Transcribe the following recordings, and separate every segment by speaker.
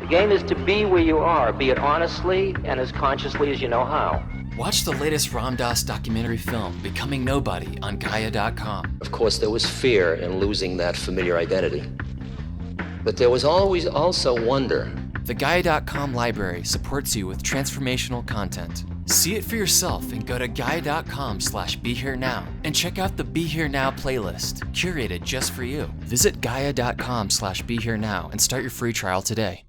Speaker 1: The game is to be where you are, be it honestly and as consciously as you know how.
Speaker 2: Watch the latest Ram Dass documentary film, Becoming Nobody, on Gaia.com.
Speaker 3: Of course, there was fear in losing that familiar identity. But there was always also wonder.
Speaker 2: The Gaia.com library supports you with transformational content. See it for yourself and go to Gaia.com/BeHereNow and check out the Be Here Now playlist, curated just for you. Visit Gaia.com/BeHereNow and start your free trial today.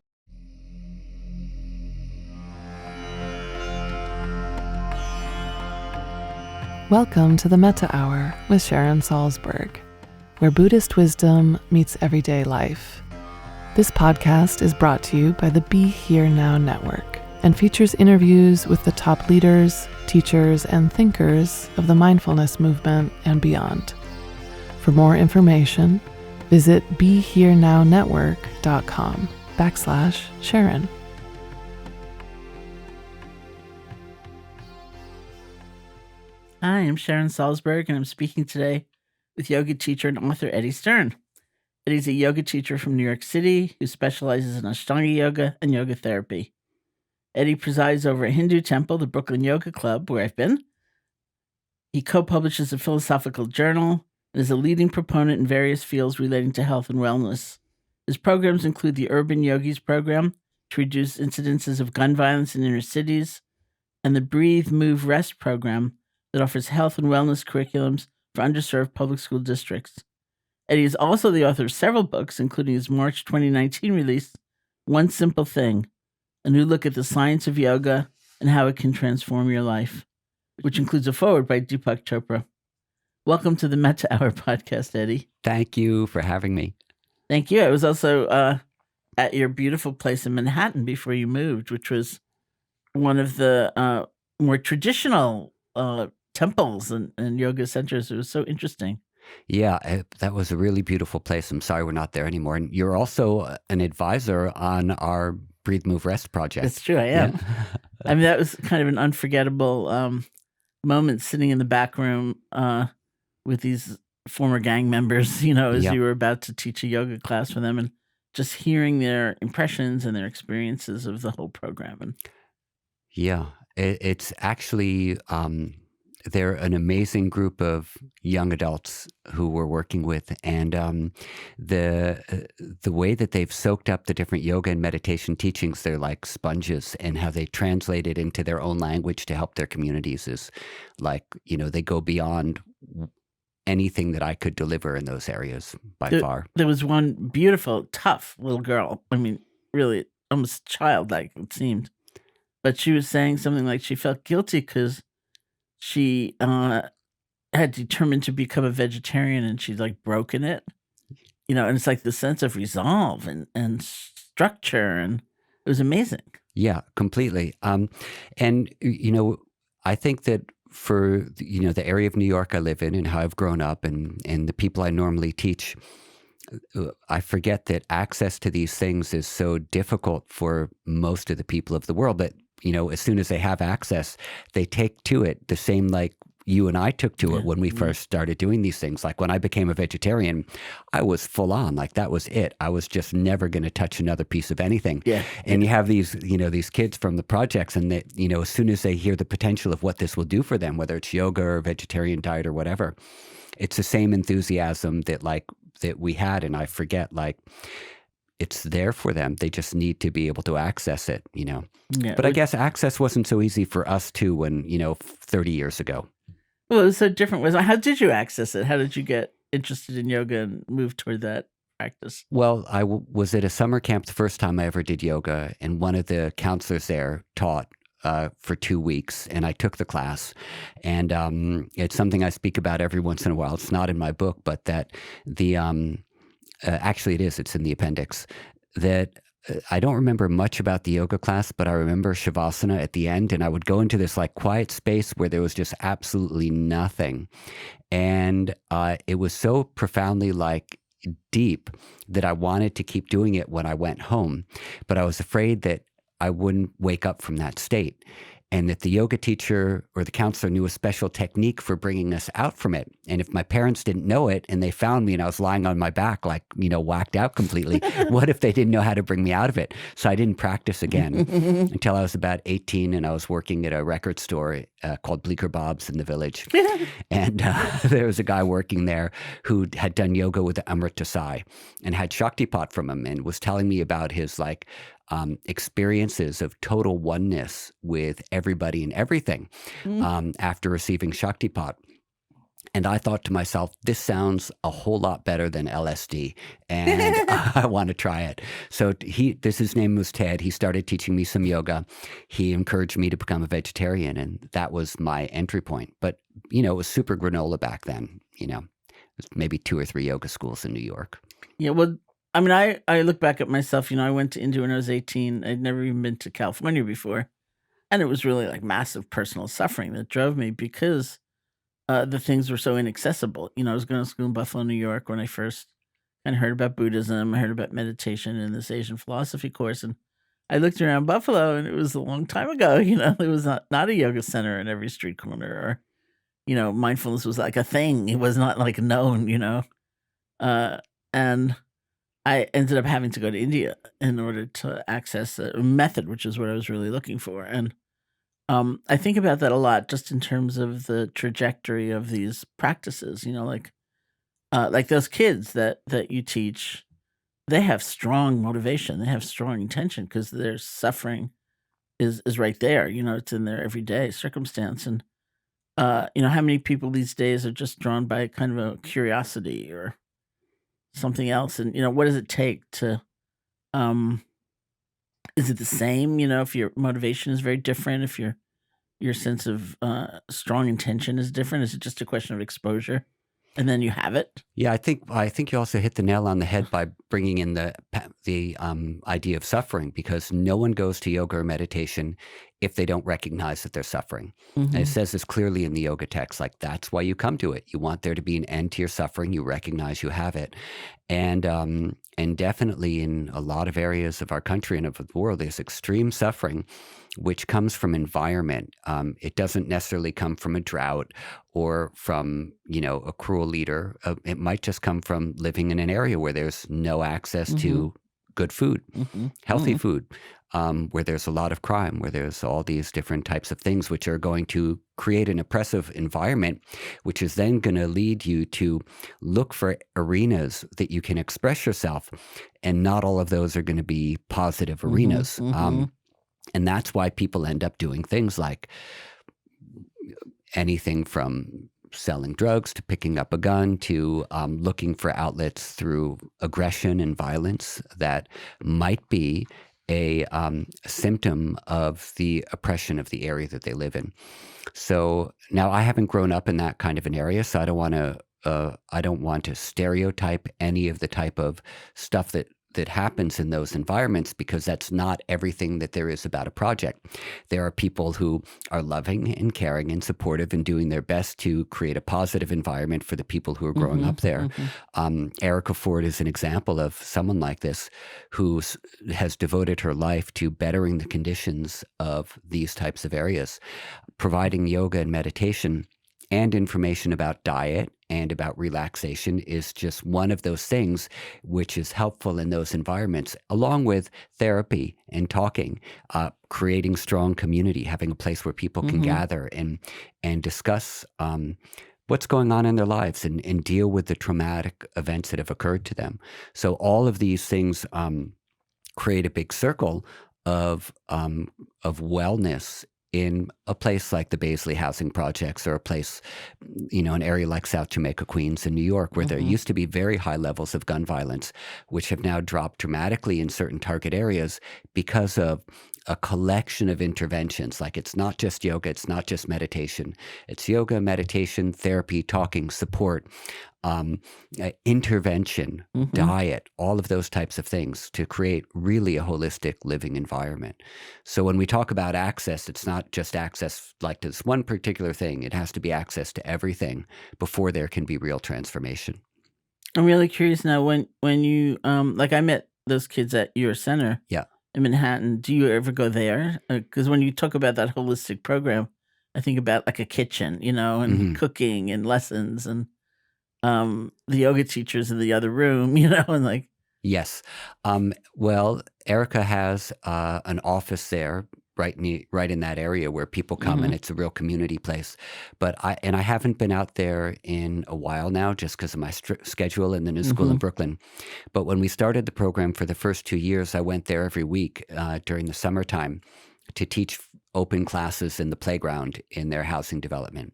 Speaker 4: Welcome to the Metta Hour with Sharon Salzberg, where Buddhist wisdom meets everyday life. This podcast is brought to you by the Be Here Now Network and features interviews with the top leaders, teachers, and thinkers of the mindfulness movement and beyond. For more information, visit BeHereNowNetwork.com/Sharon.
Speaker 5: Hi, I'm Sharon Salzberg, and I'm speaking today with yoga teacher and author Eddie Stern. Eddie's a yoga teacher from New York City who specializes in Ashtanga yoga and yoga therapy. Eddie presides over a Hindu temple, the Brooklyn Yoga Club, where I've been. He co-publishes a philosophical journal and is a leading proponent in various fields relating to health and wellness. His programs include the Urban Yogis program to reduce incidences of gun violence in inner cities and the Breathe, Move, Rest program that offers health and wellness curriculums for underserved public school districts. Eddie is also the author of several books, including his March 2019 release, One Simple Thing, a new look at the science of yoga and how it can transform your life, which includes a foreword by Deepak Chopra. Welcome to the Metta Hour Podcast, Eddie.
Speaker 6: Thank you for having me.
Speaker 5: Thank you. I was also at your beautiful place in Manhattan before you moved, which was one of the more traditional temples and yoga centers. It was so interesting.
Speaker 6: Yeah, that was a really beautiful place. I'm sorry we're not there anymore. And you're also an advisor on our Breathe, Move, Rest project.
Speaker 5: That's true, I am. Yeah. I mean, that was kind of an unforgettable moment sitting in the back room with these former gang members, as you were about to teach a yoga class for them and just hearing their impressions and their experiences of the whole program.
Speaker 6: Yeah, it's actually... they're an amazing group of young adults who we're working with, and the way that they've soaked up the different yoga and meditation teachings, they're like sponges, and how they translate it into their own language to help their communities is like, they go beyond anything that I could deliver in those areas by far.
Speaker 5: There was one beautiful, tough little girl. I mean, really almost childlike, it seemed. But she was saying something like she felt guilty because she had determined to become a vegetarian, and she'd like broken it, and it's like the sense of resolve and structure, and it was amazing.
Speaker 6: Yeah, completely. And I think that for the area of New York I live in and how I've grown up and the people I normally teach, I forget that access to these things is so difficult for most of the people of the world that, as soon as they have access, they take to it the same like you and I took to it when we first started doing these things. Like when I became a vegetarian, I was full on, like that was it. I was just never going to touch another piece of anything. Yeah. And you have these, these kids from the projects, and that, as soon as they hear the potential of what this will do for them, whether it's yoga or vegetarian diet or whatever, it's the same enthusiasm that we had. And I forget, it's there for them. They just need to be able to access it, Yeah, but I guess access wasn't so easy for us too when, 30 years ago.
Speaker 5: Well, it was so different. How did you access it? How did you get interested in yoga and move toward that practice?
Speaker 6: Well, I was at a summer camp the first time I ever did yoga, and one of the counselors there taught for 2 weeks, and I took the class. And it's something I speak about every once in a while. It's not in my book, but that actually it is. It's in the appendix. That I don't remember much about the yoga class, but I remember Shavasana at the end, and I would go into this quiet space where there was just absolutely nothing. And it was so profoundly deep that I wanted to keep doing it when I went home, but I was afraid that I wouldn't wake up from that state. and that the yoga teacher or the counselor knew a special technique for bringing us out from it. And if my parents didn't know it and they found me and I was lying on my back, like, whacked out completely, what if they didn't know how to bring me out of it? So I didn't practice again until I was about 18, and I was working at a record store called Bleecker Bob's in the Village. And there was a guy working there who had done yoga with the Amrita Sai and had Shaktipat from him, and was telling me about his experiences of total oneness with everybody and everything after receiving Shaktipat. And I thought to myself, this sounds a whole lot better than LSD, and I want to try it. So his name was Ted. He started teaching me some yoga. He encouraged me to become a vegetarian, and that was my entry point. But, it was super granola back then, it was maybe 2 or 3 yoga schools in New York.
Speaker 5: Yeah, well, I mean, I look back at myself, I went to India when I was 18. I'd never even been to California before. And it was really like massive personal suffering that drove me, because the things were so inaccessible. I was going to school in Buffalo, New York when I first kind of heard about Buddhism. I heard about meditation in this Asian philosophy course. And I looked around Buffalo, and it was a long time ago. There was not a yoga center in every street corner, or, mindfulness was like a thing. It was not like known, and I ended up having to go to India in order to access a method, which is what I was really looking for. And I think about that a lot, just in terms of the trajectory of these practices. Like those kids that you teach, they have strong motivation, they have strong intention, because their suffering is right there. It's in their everyday circumstance. And how many people these days are just drawn by kind of a curiosity or something else? And what does it take to is it the same, if your motivation is very different, if your sense of strong intention is different? Is it just a question of exposure, and then you have it?
Speaker 6: Yeah, I think you also hit the nail on the head by bringing in the idea of suffering, because no one goes to yoga or meditation if they don't recognize that they're suffering. And it says this clearly in the yoga text, like, that's why you come to it. You want there to be an end to your suffering. You recognize you have it. And definitely in a lot of areas of our country and of the world, there's extreme suffering, which comes from environment. It doesn't necessarily come from a drought or from, a cruel leader. It might just come from living in an area where there's no access to good food, healthy food, where there's a lot of crime, where there's all these different types of things which are going to create an oppressive environment, which is then going to lead you to look for arenas that you can express yourself. And not all of those are going to be positive arenas. And that's why people end up doing things like anything from selling drugs to picking up a gun to looking for outlets through aggression and violence that might be a symptom of the oppression of the area that they live in. So now, I haven't grown up in that kind of an area, so I don't want to stereotype any of the type of stuff that happens in those environments, because that's not everything that there is about a project. There are people who are loving and caring and supportive and doing their best to create a positive environment for the people who are growing up there. Erica Ford is an example of someone like this, who has devoted her life to bettering the conditions of these types of areas, providing yoga and meditation and information about diet and about relaxation is just one of those things which is helpful in those environments, along with therapy and talking, creating strong community, having a place where people can gather and discuss what's going on in their lives and deal with the traumatic events that have occurred to them. So all of these things create a big circle of wellness in a place like the Baisley Housing Projects, or a place, an area like South Jamaica, Queens in New York, where there used to be very high levels of gun violence, which have now dropped dramatically in certain target areas because of a collection of interventions. Like, it's not just yoga, it's not just meditation. It's yoga, meditation, therapy, talking, support, intervention, diet, all of those types of things to create really a holistic living environment. So when we talk about access, it's not just access like to this one particular thing. It has to be access to everything before there can be real transformation.
Speaker 5: I'm really curious now, when you I met those kids at your center.
Speaker 6: Yeah.
Speaker 5: in Manhattan. Do you ever go there? Because when you talk about that holistic program, I think about like a kitchen, and cooking and lessons and the yoga teachers in the other room, and like.
Speaker 6: Yes. Well, Erica has an office there right in that area where people come, and it's a real community place. But I haven't been out there in a while now, just because of my schedule in the new school in Brooklyn. But when we started the program for the first 2 years, I went there every week during the summertime to teach open classes in the playground in their housing development.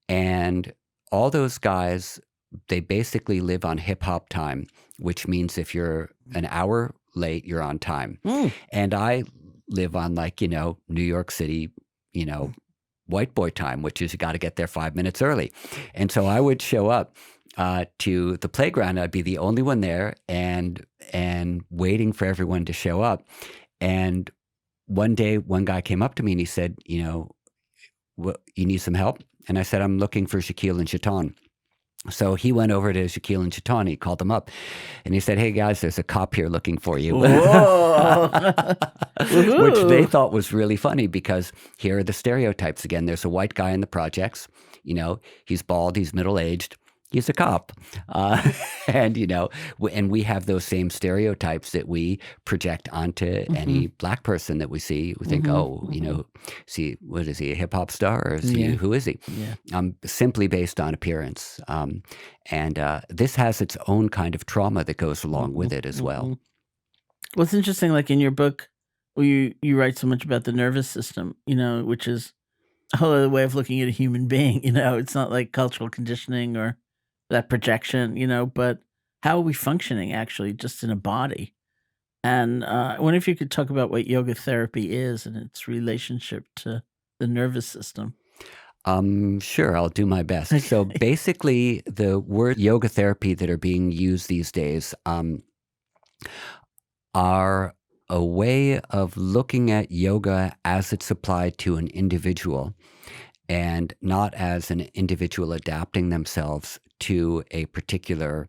Speaker 6: And all those guys, they basically live on hip hop time, which means if you're an hour late, you're on time. And I live on New York City, white boy time, which is you got to get there 5 minutes early. And so I would show up to the playground. I'd be the only one there and waiting for everyone to show up. And one day, one guy came up to me and he said, you need some help? And I said, I'm looking for Shaquille and Chaton. So he went over to Shaquille and Chaton. He called them up and he said, hey guys, there's a cop here looking for you. Which they thought was really funny because here are the stereotypes again. There's a white guy in the projects, he's bald, he's middle-aged, he's a cop. And we have those same stereotypes that we project onto any black person that we see. We think, see, what is he, a hip hop star, or is he, who is he? Yeah. Simply based on appearance. And this has its own kind of trauma that goes along with it as well.
Speaker 5: Well, it's interesting, like in your book, where you write so much about the nervous system, which is a whole other way of looking at a human being. It's not like cultural conditioning or that projection, but how are we functioning actually just in a body? And I wonder if you could talk about what yoga therapy is and its relationship to the nervous system.
Speaker 6: Sure, I'll do my best. Okay. So basically, the word yoga therapy that are being used these days are a way of looking at yoga as it's applied to an individual and not as an individual adapting themselves to a particular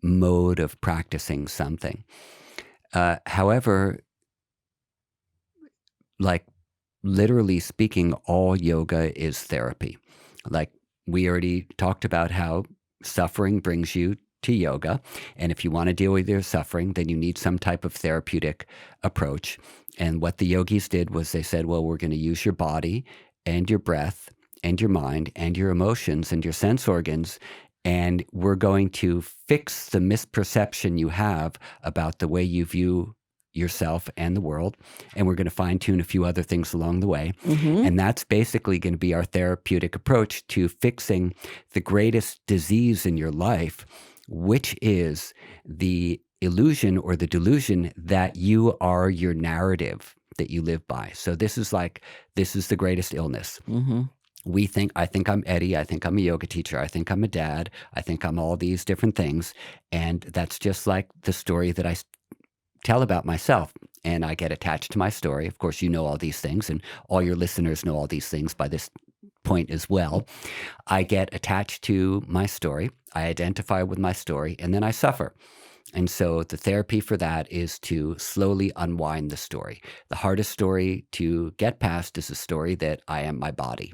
Speaker 6: mode of practicing something. However, like literally speaking, all yoga is therapy. Like we already talked about how suffering brings you to yoga. And if you want to deal with your suffering, then you need some type of therapeutic approach. And what the yogis did was they said, well, we're going to use your body and your breath and your mind and your emotions and your sense organs, and we're going to fix the misperception you have about the way you view yourself and the world, and we're going to fine-tune a few other things along the way. And that's basically going to be our therapeutic approach to fixing the greatest disease in your life, which is the illusion or the delusion that you are your narrative that you live by. So this is the greatest illness. I think I'm Eddie. I think I'm a yoga teacher. I think I'm a dad. I think I'm all these different things. And that's just like the story that I tell about myself. And I get attached to my story. Of course, you know all these things, and all your listeners know all these things by this point as well. I get attached to my story. I identify with my story, and then I suffer. And so the therapy for that is to slowly unwind the story. The hardest story to get past is a story that I am my body.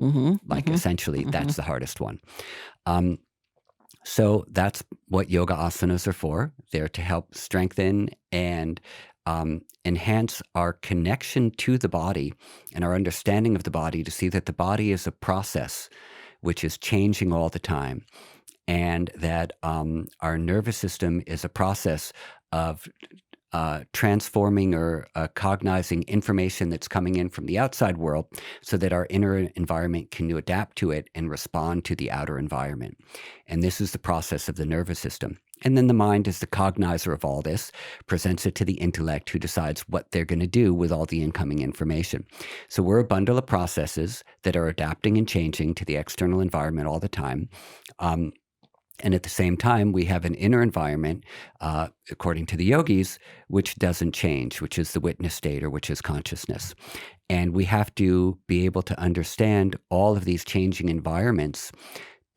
Speaker 6: Essentially, that's the hardest one. So that's what yoga asanas are for. They're to help strengthen and enhance our connection to the body and our understanding of the body, to see that the body is a process which is changing all the time. And that our nervous system is a process of transforming or cognizing information that's coming in from the outside world so that our inner environment can adapt to it and respond to the outer environment. And this is the process of the nervous system. And then the mind is the cognizer of all this, presents it to the intellect, who decides what they're going to do with all the incoming information. So we're a bundle of processes that are adapting and changing to the external environment all the time. And at the same time, we have an inner environment, according to the yogis, which doesn't change, which is the witness state, or which is consciousness. And we have to be able to understand all of these changing environments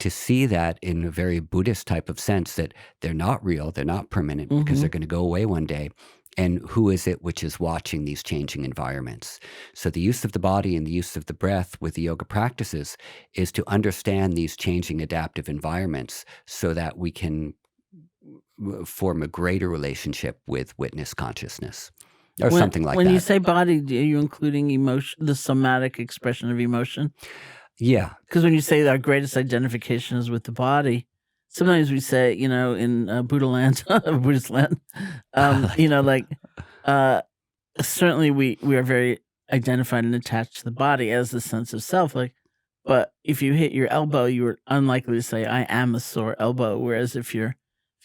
Speaker 6: to see that in a very Buddhist type of sense, that they're not real, they're not permanent, because they're going to go away one day. And who is it which is watching these changing environments? So the use of the body and the use of the breath with the yoga practices is to understand these changing adaptive environments so that we can form a greater relationship with witness consciousness or something like
Speaker 5: When
Speaker 6: that.
Speaker 5: you say body, are you including emotion, the somatic expression of emotion?
Speaker 6: Yeah.
Speaker 5: Because when you say our greatest identification is with the body, sometimes we say, in Buddha land, Buddhist land, uh, certainly we are very identified and attached to the body as the sense of self. But if you hit your elbow, you are unlikely to say, "I am a sore elbow." Whereas if you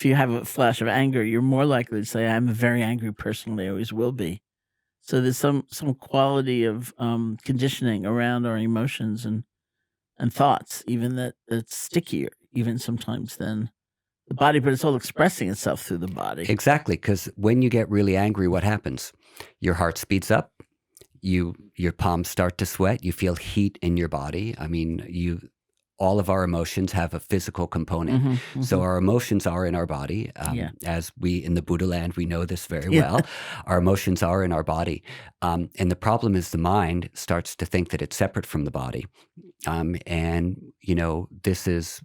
Speaker 5: have a flash of anger, you're more likely to say, "I'm a very angry person. I always will be." So there's some quality of conditioning around our emotions and thoughts, even that's stickier, even sometimes than the body, but it's all expressing itself through the body.
Speaker 6: Exactly, because when you get really angry, what happens? Your heart speeds up. Your palms start to sweat. You feel heat in your body. I mean, all of our emotions have a physical component. So our emotions are in our body. As we in the Buddha land, we know this very well. Our emotions are in our body. And the problem is the mind starts to think that it's separate from the body. This is,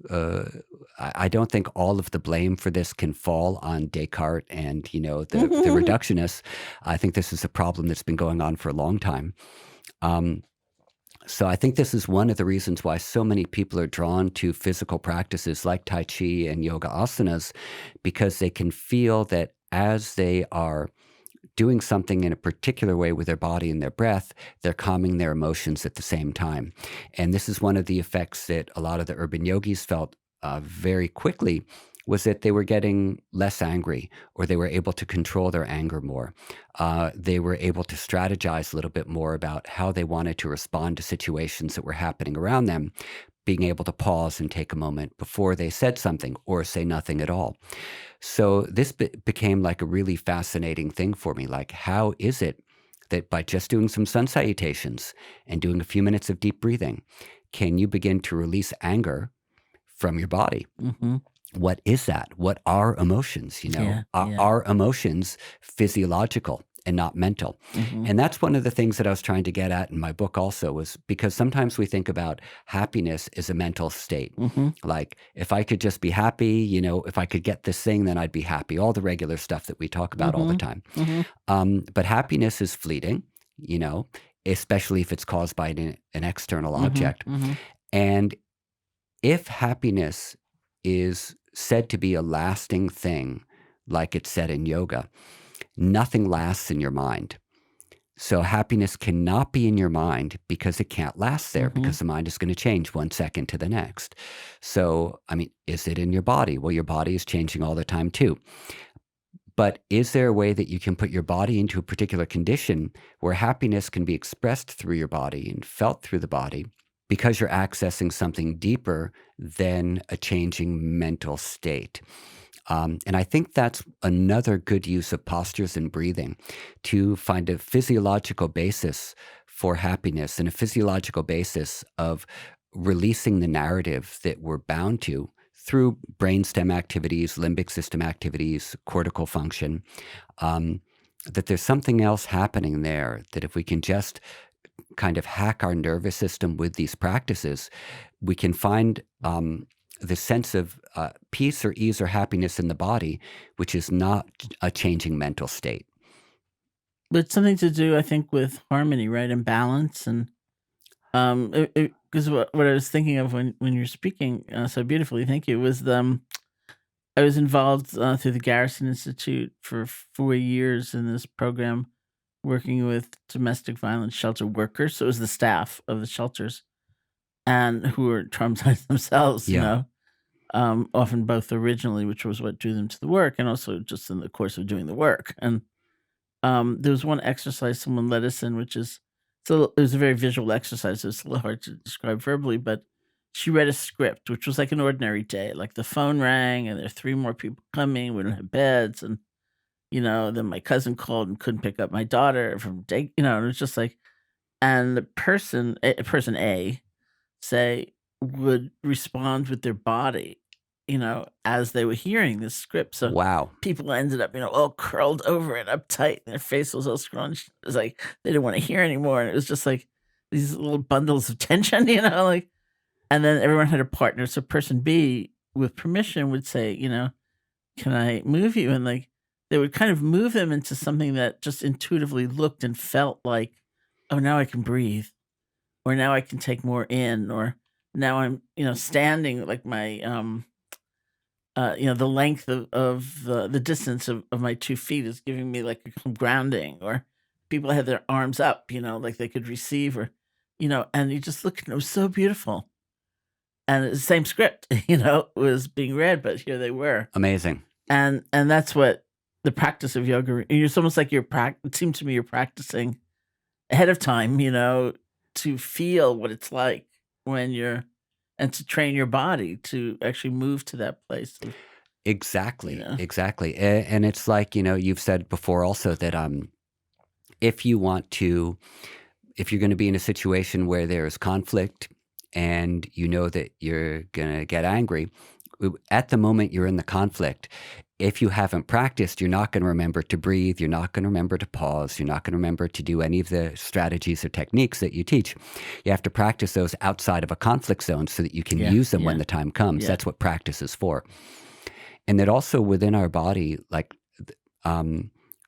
Speaker 6: I don't think all of the blame for this can fall on Descartes and, the reductionists. I think this is a problem that's been going on for a long time. So I think this is one of the reasons why so many people are drawn to physical practices like Tai Chi and yoga asanas, because they can feel that as they are doing something in a particular way with their body and their breath, they're calming their emotions at the same time. And this is one of the effects that a lot of the urban yogis felt very quickly, was that they were getting less angry, or they were able to control their anger more. They were able to strategize a little bit more about how they wanted to respond to situations that were happening around them, being able to pause and take a moment before they said something or say nothing at all. So this became like a really fascinating thing for me. Like, how is it that by just doing some sun salutations and doing a few minutes of deep breathing, can you begin to release anger from your body? What is that? What are emotions? Are emotions physiological and not mental? And that's one of the things that I was trying to get at in my book also, was because sometimes we think about happiness as a mental state. Like, if I could just be happy, if I could get this thing, then I'd be happy. All the regular stuff that we talk about all the time. But happiness is fleeting, especially if it's caused by an external object. And if happiness is said to be a lasting thing, like it's said in yoga, nothing lasts in your mind. So happiness cannot be in your mind because it can't last there, because the mind is going to change 1 second to the next. So, is it in your body? Well, your body is changing all the time too. But is there a way that you can put your body into a particular condition where happiness can be expressed through your body and felt through the body, because you're accessing something deeper than a changing mental state? And I think that's another good use of postures and breathing, to find a physiological basis for happiness and a physiological basis of releasing the narrative that we're bound to through brainstem activities, limbic system activities, cortical function, that there's something else happening there, that if we can just kind of hack our nervous system with these practices, we can find the sense of peace or ease or happiness in the body, which is not a changing mental state.
Speaker 5: But it's something to do, I think, with harmony, right, and balance. And because what I was thinking of when you're speaking so beautifully, thank you, was I was involved through the Garrison Institute for 4 years in this program, working with domestic violence shelter workers. So it was the staff of the shelters, and who were traumatized themselves, often both originally, which was what drew them to the work, and also just in the course of doing the work. And there was one exercise someone led us in, which is, it was a very visual exercise. It's a little hard to describe verbally, but she read a script, which was like an ordinary day. Like, the phone rang, and there are 3 more people coming. We don't have beds, and then my cousin called and couldn't pick up my daughter from day. And it was just like, and the person A, would respond with their body as they were hearing this script. So
Speaker 6: Wow.
Speaker 5: people ended up, all curled over and uptight, and their face was all scrunched. It was like they didn't want to hear anymore. And it was just like these little bundles of tension, like, and then everyone had a partner. So person B, with permission, would say, can I move you? And like, they would kind of move them into something that just intuitively looked and felt like, oh, now I can breathe, or now I can take more in, or now I'm, standing, like my, the length of the distance of my 2 feet is giving me like a grounding, or people had their arms up, like they could receive, or, and you just look, and it was so beautiful. And the same script, was being read, but here they were.
Speaker 6: Amazing.
Speaker 5: And that's what the practice of yoga, it's almost like it seemed to me you're practicing ahead of time, to feel what it's like and to train your body to actually move to that place.
Speaker 6: Exactly. Exactly. And it's like, you've said before also that if you're going to be in a situation where there's conflict and you know that you're going to get angry, at the moment you're in the conflict, if you haven't practiced, you're not going to remember to breathe. You're not going to remember to pause. You're not going to remember to do any of the strategies or techniques that you teach. You have to practice those outside of a conflict zone so that you can use them when the time comes. That's what practice is for. And that also within our body, like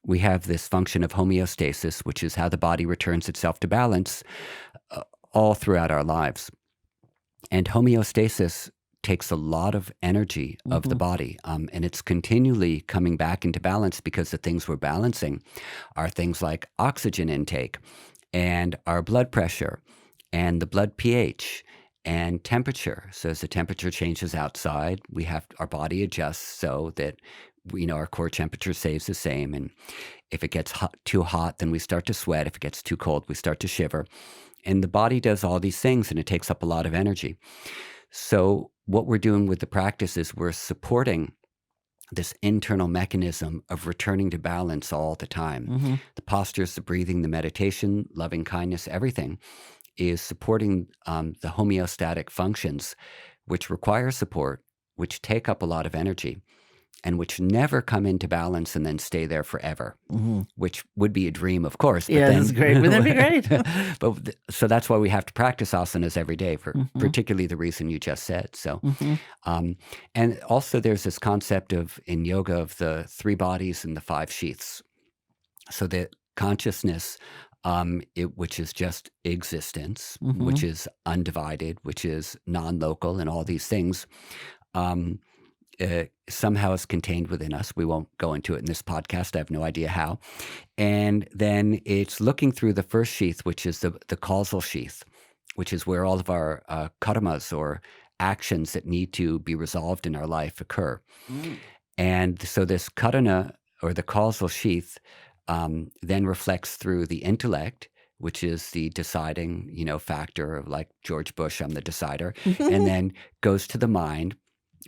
Speaker 6: we have this function of homeostasis, which is how the body returns itself to balance all throughout our lives. And homeostasis takes a lot of energy of the body, and it's continually coming back into balance because the things we're balancing are things like oxygen intake and our blood pressure and the blood pH and temperature. So as the temperature changes outside, our body adjusts so that our core temperature stays the same. And if it gets too hot, then we start to sweat. If it gets too cold, we start to shiver. And the body does all these things, and it takes up a lot of energy. So what we're doing with the practice is we're supporting this internal mechanism of returning to balance all the time. The postures, the breathing, the meditation, loving kindness, everything is supporting the homeostatic functions, which require support, which take up a lot of energy, and which never come into balance and then stay there forever, which would be a dream, of course. But
Speaker 5: that's great. Wouldn't that be
Speaker 6: great? So that's why we have to practice asanas every day, for particularly the reason you just said. So, and also there's this concept in yoga of the 3 bodies and the 5 sheaths. So the consciousness, which is just existence, which is undivided, which is non-local, and all these things, somehow is contained within us. We won't go into it in this podcast. I have no idea how. And then it's looking through the first sheath, which is the causal sheath, which is where all of our karmas or actions that need to be resolved in our life occur. And so this karana, or the causal sheath, then reflects through the intellect, which is the deciding, factor of, like George Bush, I'm the decider, and then goes to the mind,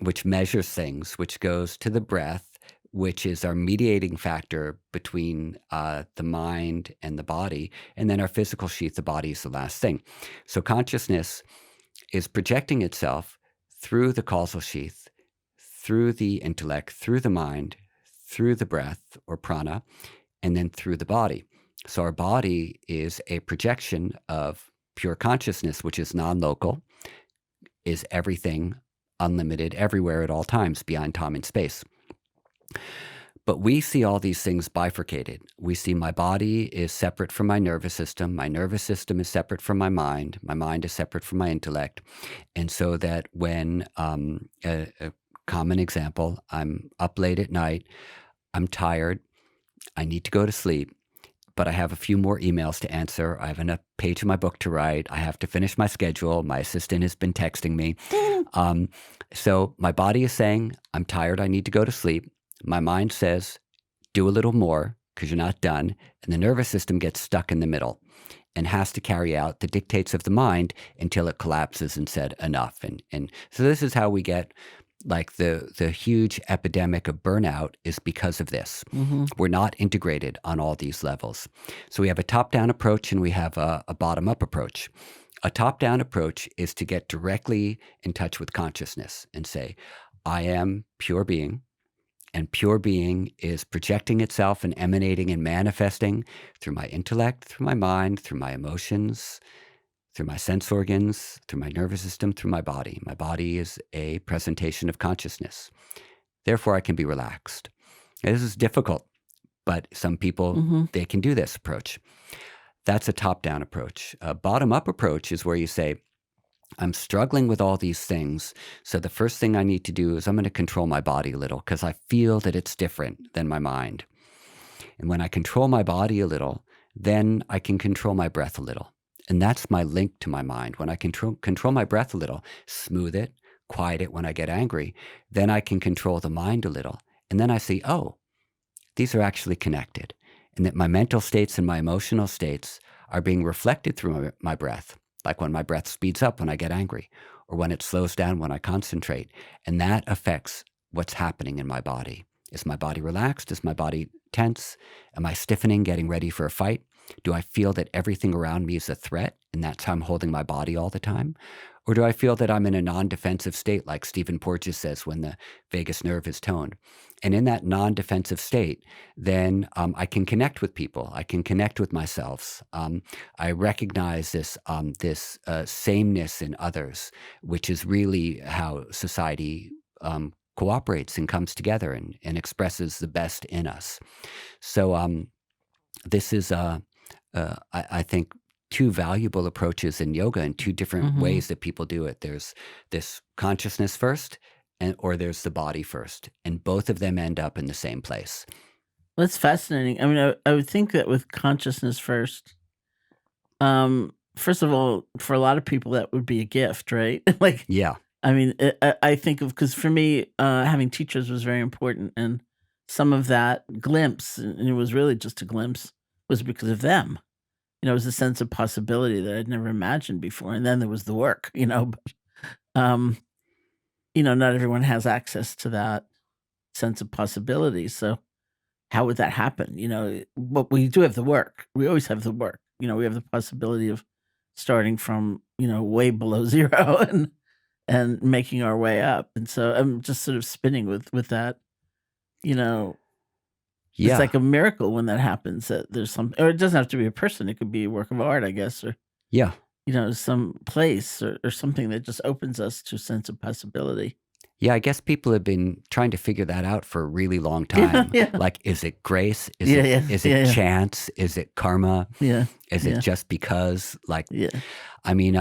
Speaker 6: which measures things, which goes to the breath, which is our mediating factor between the mind and the body, and then our physical sheath, the body, is the last thing. So consciousness is projecting itself through the causal sheath, through the intellect, through the mind, through the breath, or prana, and then through the body. So our body is a projection of pure consciousness, which is non-local, is everything, unlimited, everywhere at all times, beyond time and space. But we see all these things bifurcated. We see my body is separate from my nervous system is separate from my mind is separate from my intellect. And so that when, a common example, I'm up late at night, I'm tired, I need to go to sleep, but I have a few more emails to answer. I have a page of my book to write. I have to finish my schedule. My assistant has been texting me. So my body is saying, I'm tired, I need to go to sleep. My mind says, do a little more because you're not done. And the nervous system gets stuck in the middle and has to carry out the dictates of the mind until it collapses and said enough. And so this is how we get, like, the huge epidemic of burnout is because of this. We're not integrated on all these levels. So we have a top-down approach and we have a bottom-up approach. A top-down approach is to get directly in touch with consciousness and say, I am pure being, and pure being is projecting itself and emanating and manifesting through my intellect, through my mind, through my emotions, through my sense organs, through my nervous system, through my body. My body is a presentation of consciousness. Therefore, I can be relaxed. Now, this is difficult, but some people, they can do this approach. That's a top-down approach. A bottom-up approach is where you say, I'm struggling with all these things, so the first thing I need to do is I'm going to control my body a little because I feel that it's different than my mind. And when I control my body a little, then I can control my breath a little. And that's my link to my mind. When I control my breath a little, smooth it, quiet it when I get angry, then I can control the mind a little. And then I see, oh, these are actually connected, and that my mental states and my emotional states are being reflected through my breath. Like when my breath speeds up when I get angry, or when it slows down when I concentrate. And that affects what's happening in my body. Is my body relaxed? Is my body tense? Am I stiffening, getting ready for a fight? Do I feel that everything around me is a threat, and that's how I'm holding my body all the time? Or do I feel that I'm in a non-defensive state, like Stephen Porges says, when the vagus nerve is toned? And in that non-defensive state, then I can connect with people. I can connect with myself. I recognize this sameness in others, which is really how society cooperates and comes together and expresses the best in us. So this is, I think, two valuable approaches in yoga and two different ways that people do it. There's this consciousness first, or there's the body first, and both of them end up in the same place.
Speaker 5: That's fascinating. I mean, I would think that with consciousness first, first of all, for a lot of people, that would be a gift, right? Like,
Speaker 6: Yeah.
Speaker 5: I mean, I think of, because for me, having teachers was very important, and some of that glimpse, and it was really just a glimpse, was because of them. You know, it was a sense of possibility that I'd never imagined before. And then there was the work, but, not everyone has access to that sense of possibility. So how would that happen? But we do have the work. We always have the work. We have the possibility of starting from, way below zero and making our way up. And so I'm just sort of spinning with that,
Speaker 6: Yeah.
Speaker 5: It's like a miracle when that happens, that there's some, or it doesn't have to be a person. It could be a work of art, I guess, or,
Speaker 6: Yeah.
Speaker 5: Some place or something that just opens us to a sense of possibility.
Speaker 6: Yeah, I guess people have been trying to figure that out for a really long time.
Speaker 5: Yeah.
Speaker 6: Like, is it grace? Is
Speaker 5: Yeah,
Speaker 6: it
Speaker 5: yeah,
Speaker 6: is it
Speaker 5: yeah, yeah.
Speaker 6: chance? Is it karma?
Speaker 5: Yeah.
Speaker 6: Is it
Speaker 5: Yeah.
Speaker 6: just because? Like,
Speaker 5: Yeah.
Speaker 6: I mean,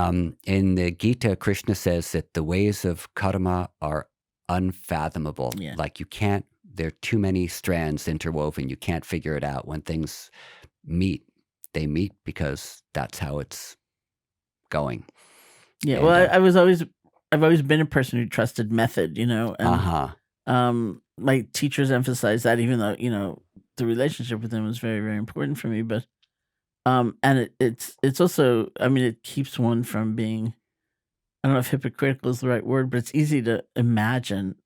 Speaker 6: in the Gita, Krishna says that the ways of karma are unfathomable.
Speaker 5: Yeah.
Speaker 6: Like, you can't, there are too many strands interwoven. You can't figure it out. When things meet, they meet because that's how it's going.
Speaker 5: Yeah.
Speaker 6: And,
Speaker 5: Well, I've always been a person who trusted method, and my teachers emphasized that, even though, the relationship with them was very, very important for me. But and it's also, I mean, it keeps one from being, I don't know if hypocritical is the right word, but it's easy to imagine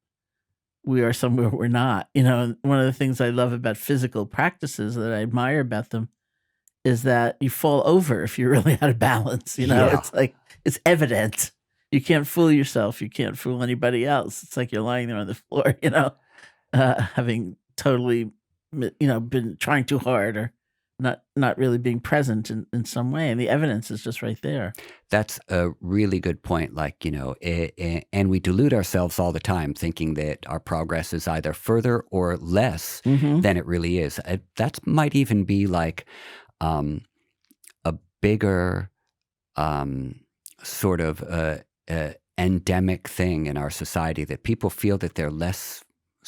Speaker 5: we are somewhere we're not. And one of the things I love about physical practices that I admire about them is that you fall over if you're really out of balance.
Speaker 6: Yeah.
Speaker 5: It's like, it's evident. You can't fool yourself. You can't fool anybody else. It's like you're lying there on the floor, having totally, been trying too hard, or not really being present in some way. And the evidence is just right there.
Speaker 6: That's a really good point. Like, and we delude ourselves all the time thinking that our progress is either further or less than it really is. That might even be like a bigger sort of endemic thing in our society, that people feel that they're less.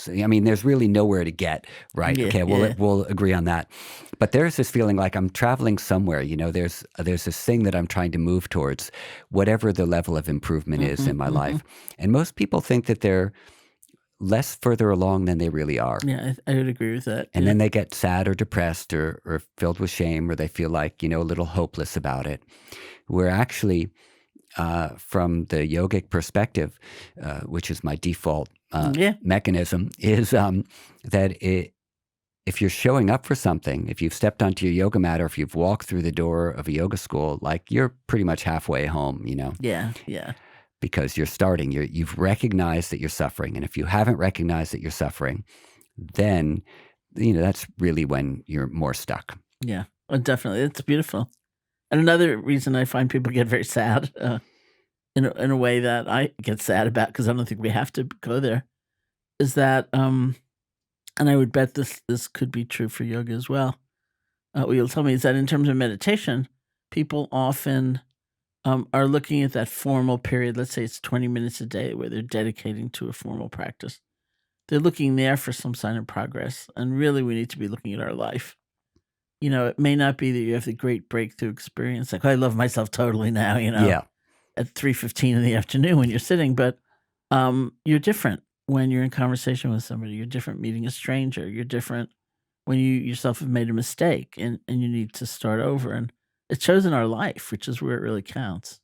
Speaker 6: I mean, there's really nowhere to get, right?
Speaker 5: Yeah,
Speaker 6: Okay, we'll agree on that. But there's this feeling like I'm traveling somewhere. There's this thing that I'm trying to move towards, whatever the level of improvement is in my life. And most people think that they're less further along than they really are.
Speaker 5: Yeah, I would agree with that.
Speaker 6: And then they get sad or depressed or filled with shame, or they feel like, a little hopeless about it. Where actually, from the yogic perspective, which is my default mechanism, is that if you're showing up for something, if you've stepped onto your yoga mat, or if you've walked through the door of a yoga school, like, you're pretty much halfway home,
Speaker 5: Yeah, yeah.
Speaker 6: because you're starting. You've recognized that you're suffering. And if you haven't recognized that you're suffering, then, that's really when you're more stuck.
Speaker 5: Yeah, definitely. It's beautiful. And another reason I find people get very sad in a way that I get sad about, because I don't think we have to go there, is that, and I would bet this could be true for yoga as well. What you'll tell me is that in terms of meditation, people often are looking at that formal period. Let's say it's 20 minutes a day where they're dedicating to a formal practice. They're looking there for some sign of progress. And really, we need to be looking at our life. It may not be that you have the great breakthrough experience, like, I love myself totally now,
Speaker 6: Yeah.
Speaker 5: at 3:15 in the afternoon when you're sitting, but you're different when you're in conversation with somebody. You're different meeting a stranger. You're different when you yourself have made a mistake and you need to start over. And it shows in our life, which is where it really counts.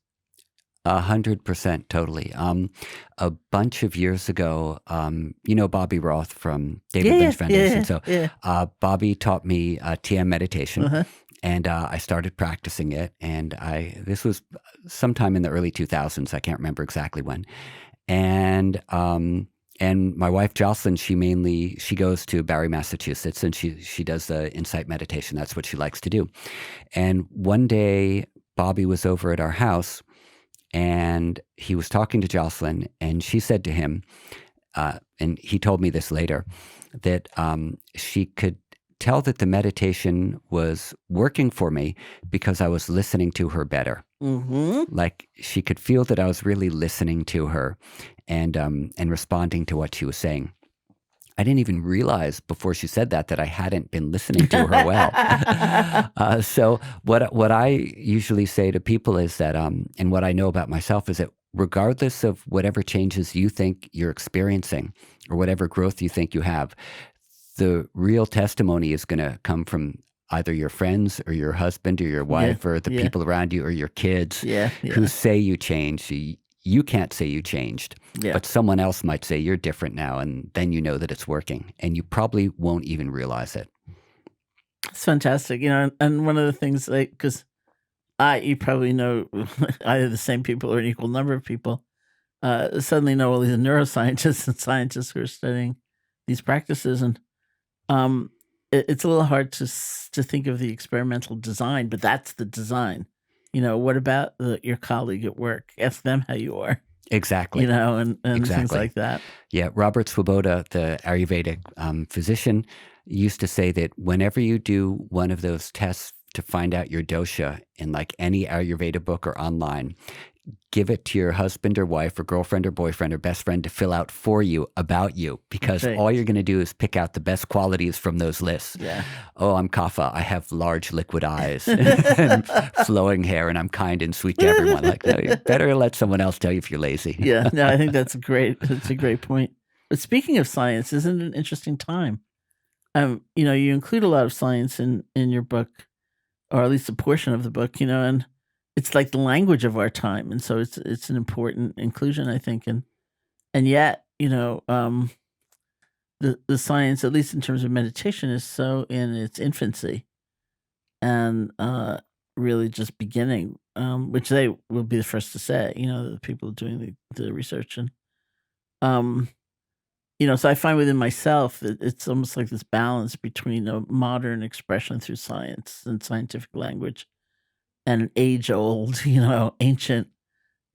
Speaker 6: 100%, totally. A bunch of years ago, Bobby Roth from David Lynch Foundation. Bobby taught me TM meditation, and I started practicing it. And this was sometime in the early 2000s. I can't remember exactly when. And my wife Jocelyn, she goes to Barre, Massachusetts, and she does the insight meditation. That's what she likes to do. And one day, Bobby was over at our house, and he was talking to Jocelyn, and she said to him, and he told me this later, that she could tell that the meditation was working for me because I was listening to her better.
Speaker 5: Mm-hmm.
Speaker 6: Like she could feel that I was really listening to her and responding to what she was saying. I didn't even realize before she said that I hadn't been listening to her well. So what I usually say to people is that, and what I know about myself is that regardless of whatever changes you think you're experiencing or whatever growth you think you have, the real testimony is going to come from either your friends or your husband or your wife or the people around you or your kids who say you changed. You can't say you changed, but someone else might say you're different now, and then you know that it's working, and you probably won't even realize it.
Speaker 5: It's fantastic, and one of the things, like, because you probably know either the same people or an equal number of people, suddenly know all these neuroscientists and scientists who are studying these practices, and it's a little hard to think of the experimental design, but that's the design. What about your colleague at work? Ask them how you are.
Speaker 6: Exactly.
Speaker 5: And
Speaker 6: exactly.
Speaker 5: Things like that.
Speaker 6: Yeah. Robert Swoboda, the Ayurvedic physician, used to say that whenever you do one of those tests to find out your dosha in like any Ayurveda book or online, give it to your husband or wife or girlfriend or boyfriend or best friend to fill out for you about you, because all you're going to do is pick out the best qualities from those lists.
Speaker 5: Yeah.
Speaker 6: Oh, I'm kapha. I have large liquid eyes and flowing hair, and I'm kind and sweet to everyone. Like, no, you better let someone else tell you if you're lazy.
Speaker 5: Yeah. No, I think that's a great point. But speaking of science, isn't it an interesting time? You include a lot of science in your book, or at least a portion of the book, and it's like the language of our time, and so it's an important inclusion, I think, and yet, the science, at least in terms of meditation, is so in its infancy, and really just beginning, which they will be the first to say, the people doing the research, and so I find within myself that it's almost like this balance between a modern expression through science and scientific language, and an age-old, ancient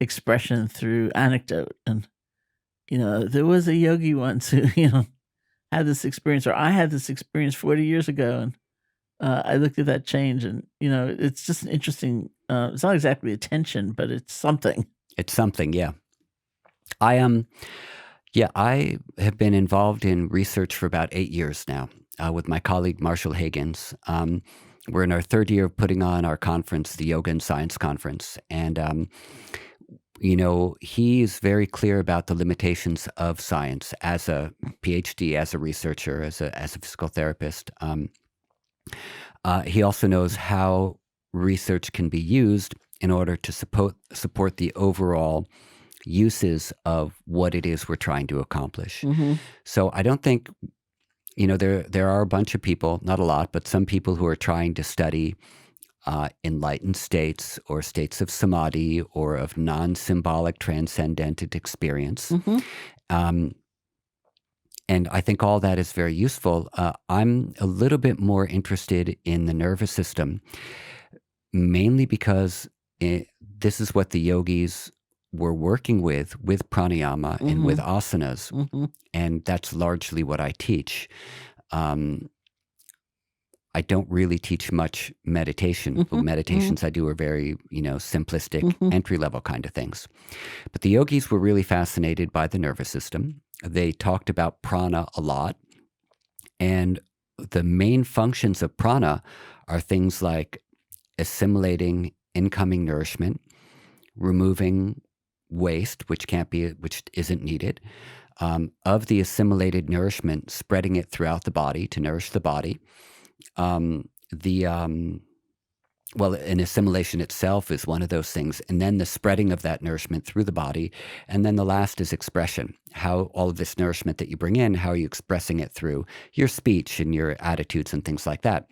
Speaker 5: expression through anecdote. And, there was a yogi once who, had this experience, or I had this experience 40 years ago. And I looked at that change, and, it's just an interesting, it's not exactly a tension, but it's something.
Speaker 6: It's something, yeah. I have been involved in research for about 8 years now with my colleague, Marshall Higgins. We're in our third year of putting on our conference, the Yoga and Science Conference. And, he is very clear about the limitations of science as a PhD, as a researcher, as a physical therapist. He also knows how research can be used in order to support the overall uses of what it is we're trying to accomplish.
Speaker 5: Mm-hmm.
Speaker 6: So I don't think... there are a bunch of people, not a lot, but some people who are trying to study enlightened states or states of samadhi or of non-symbolic transcendented experience. And I think all that is very useful. I'm a little bit more interested in the nervous system, mainly because this is what the yogis were working with pranayama and with asanas. And that's largely what I teach. I don't really teach much meditation. The meditations I do are very, simplistic, entry-level kind of things. But the yogis were really fascinated by the nervous system. They talked about prana a lot. And the main functions of prana are things like assimilating incoming nourishment, removing waste, which isn't needed, of the assimilated nourishment, spreading it throughout the body to nourish the body. An assimilation itself is one of those things, and then the spreading of that nourishment through the body, and then the last is expression. How all of this nourishment that you bring in, how are you expressing it through your speech and your attitudes and things like that?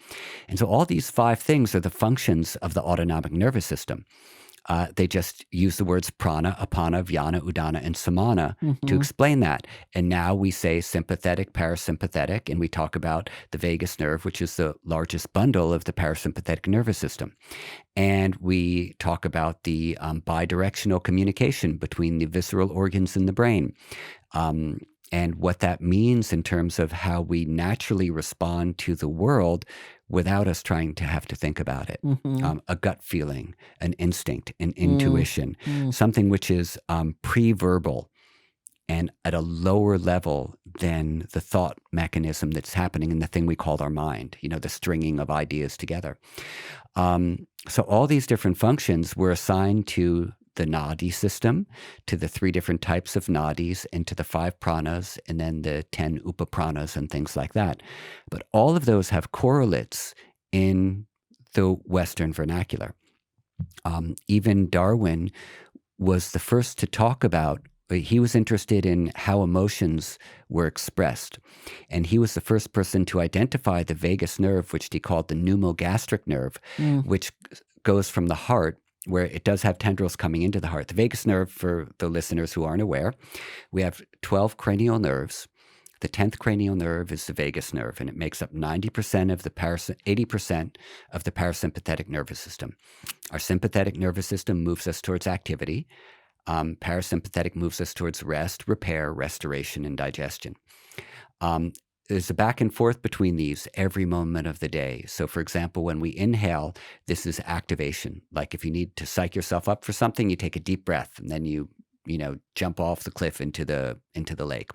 Speaker 6: And so all these 5 things are the functions of the autonomic nervous system. They just use the words prana, apana, vyana, udana, and samana to explain that. And now we say sympathetic, parasympathetic, and we talk about the vagus nerve, which is the largest bundle of the parasympathetic nervous system. And we talk about the bidirectional communication between the visceral organs and the brain. And what that means in terms of how we naturally respond to the world without us trying to have to think about it. A gut feeling, an instinct, an intuition, something which is pre-verbal and at a lower level than the thought mechanism that's happening in the thing we call our mind, the stringing of ideas together. So all these different functions were assigned to the nadi system, to the 3 different types of nadis, and to the 5 pranas, and then the 10 upapranas and things like that. But all of those have correlates in the Western vernacular. Even Darwin was the first to talk about, he was interested in how emotions were expressed. And he was the first person to identify the vagus nerve, which he called the pneumogastric nerve, which goes from the heart, where it does have tendrils coming into the heart. The vagus nerve, for the listeners who aren't aware, we have 12 cranial nerves. The 10th cranial nerve is the vagus nerve, and it makes up 80% of the parasympathetic nervous system. Our sympathetic nervous system moves us towards activity. Parasympathetic moves us towards rest, repair, restoration, and digestion. There's a back and forth between these every moment of the day. So, for example, when we inhale, this is activation. Like if you need to psych yourself up for something, you take a deep breath, and then you jump off the cliff into the lake.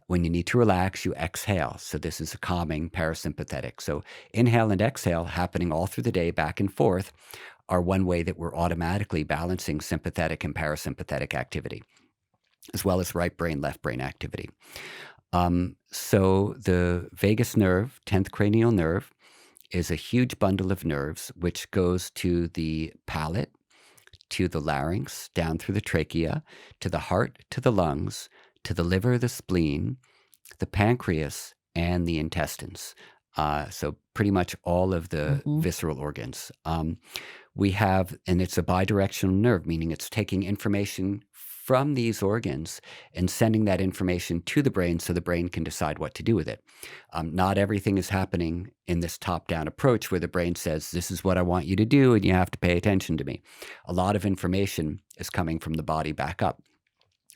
Speaker 6: When you need to relax, you exhale. So this is a calming parasympathetic. So inhale and exhale happening all through the day, back and forth, are one way that we're automatically balancing sympathetic and parasympathetic activity, as well as right brain, left brain activity. So the vagus nerve, 10th cranial nerve, is a huge bundle of nerves which goes to the palate, to the larynx, down through the trachea, to the heart, to the lungs, to the liver, the spleen, the pancreas, and the intestines. So pretty much all of the visceral organs. We have, and it's a bidirectional nerve, meaning it's taking information from these organs and sending that information to the brain so the brain can decide what to do with it. Not everything is happening in this top-down approach where the brain says, this is what I want you to do and you have to pay attention to me. A lot of information is coming from the body back up,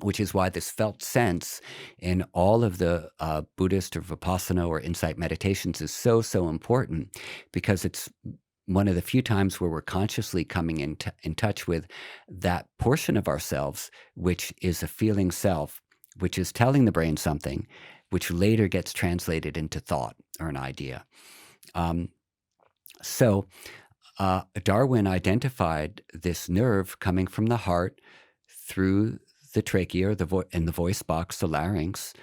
Speaker 6: which is why this felt sense in all of the Buddhist or Vipassana or insight meditations is so, so important, because it's one of the few times where we're consciously coming in touch with that portion of ourselves, which is a feeling self, which is telling the brain something, which later gets translated into thought or an idea. So Darwin identified this nerve coming from the heart through the trachea and the voice box, the larynx,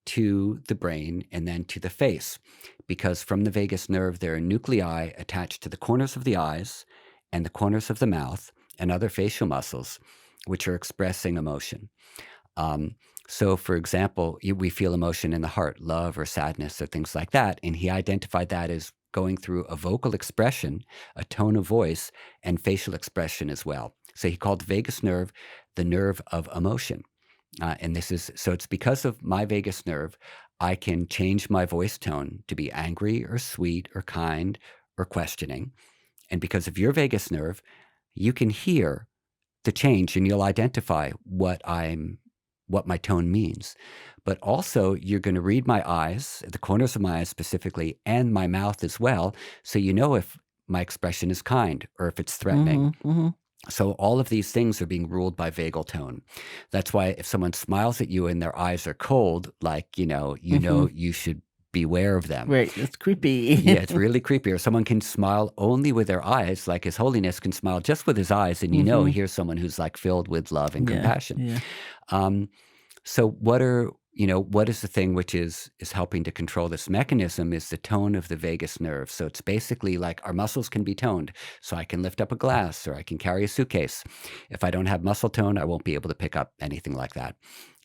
Speaker 6: to the brain and then to the face. Because from the vagus nerve, there are nuclei attached to the corners of the eyes and the corners of the mouth and other facial muscles, which are expressing emotion. So, for example, we feel emotion in the heart, love or sadness or things like that. And he identified that as going through a vocal expression, a tone of voice, and facial expression as well. So he called the vagus nerve the nerve of emotion. And it's because of my vagus nerve, I can change my voice tone to be angry or sweet or kind or questioning. And because of your vagus nerve, you can hear the change and you'll identify what my tone means. But also you're going to read my eyes, the corners of my eyes specifically, and my mouth as well. So you know if my expression is kind or if it's threatening. So all of these things are being ruled by vagal tone. That's why if someone smiles at you and their eyes are cold, like, know you should beware of them.
Speaker 5: Right. It's creepy.
Speaker 6: Yeah, it's really creepy. Or someone can smile only with their eyes, like His Holiness can smile just with his eyes, and here's someone who's like filled with love and compassion.
Speaker 5: Yeah.
Speaker 6: So what is the thing which is helping to control this mechanism is the tone of the vagus nerve. So it's basically like our muscles can be toned. So I can lift up a glass or I can carry a suitcase. If I don't have muscle tone, I won't be able to pick up anything like that.